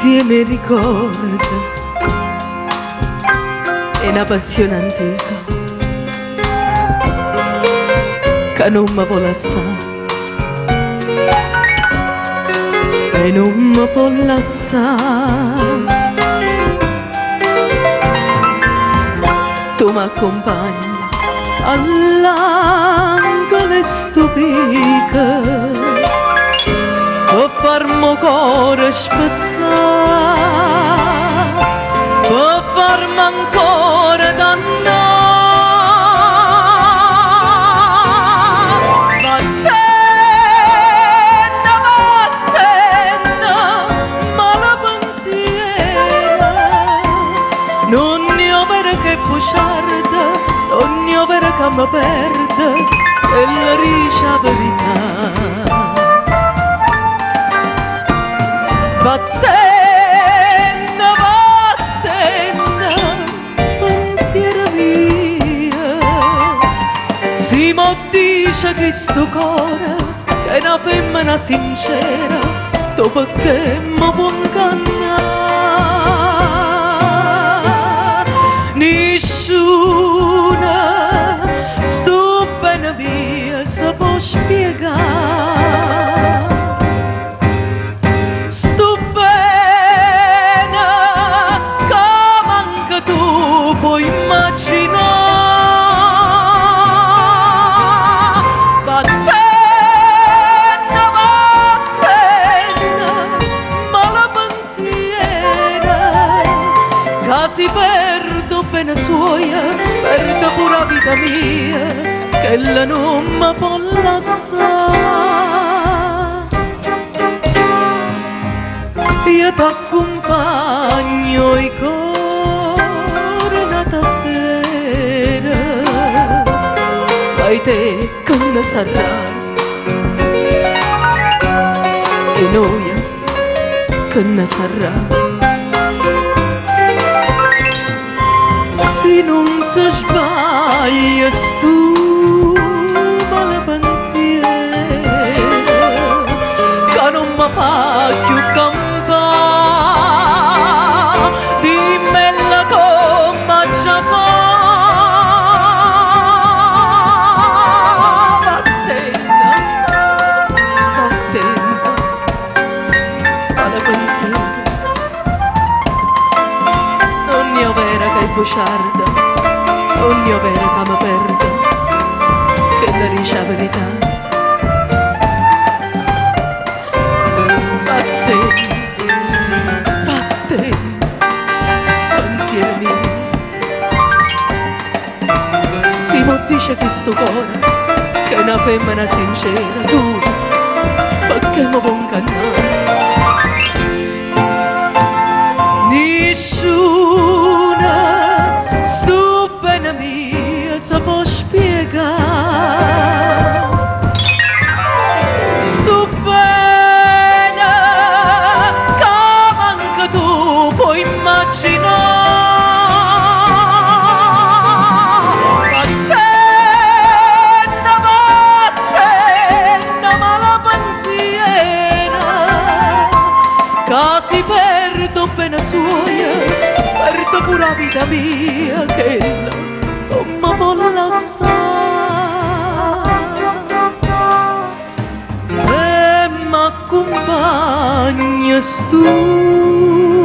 insieme ricorda, è una passione antica che non mi vuole lasciare, e non mi può lasciare. Tu mi accompagni all'angolo stupito per farmi cuore spezzare, per farmi ancora dannare. Battenda, battenda, ma la pensiera non ne ho vera che bugiarda, non ne ho vera che mi perde, e la riesce la verità. Battenda, battenda, pensiero mio, si mo dice che sto cuore è una femmina sincera, tu perché mi può ingannare? Nessuna sto bene mia si può spiegare. Puoi immaginare. Battenda, battenda, ma la pensiera che si perde bene suoia, perde pure la vita mia, che la non mi può lasciare. Io t'accompagno i cori e te come sarà, e noi come sarà. Se non si sbaglia tu male pensiero che non mi fa più campare, dimmela come già fa. Bugiarda, ogni vera che mi perde, che la dice la verità. Battenda, battenda, pensiero mio, si mo dice che sto cuore che è una femmina sincera, tu perché mi può ingannare? Nessuna mia si può spiegare. Sto bene che manca tu puoi immaginare. Battenda, battenda, ma la pensiera che si perde bene suoia, perde pure la vita mia, che non mi può lasciare, e m'accompagna tu.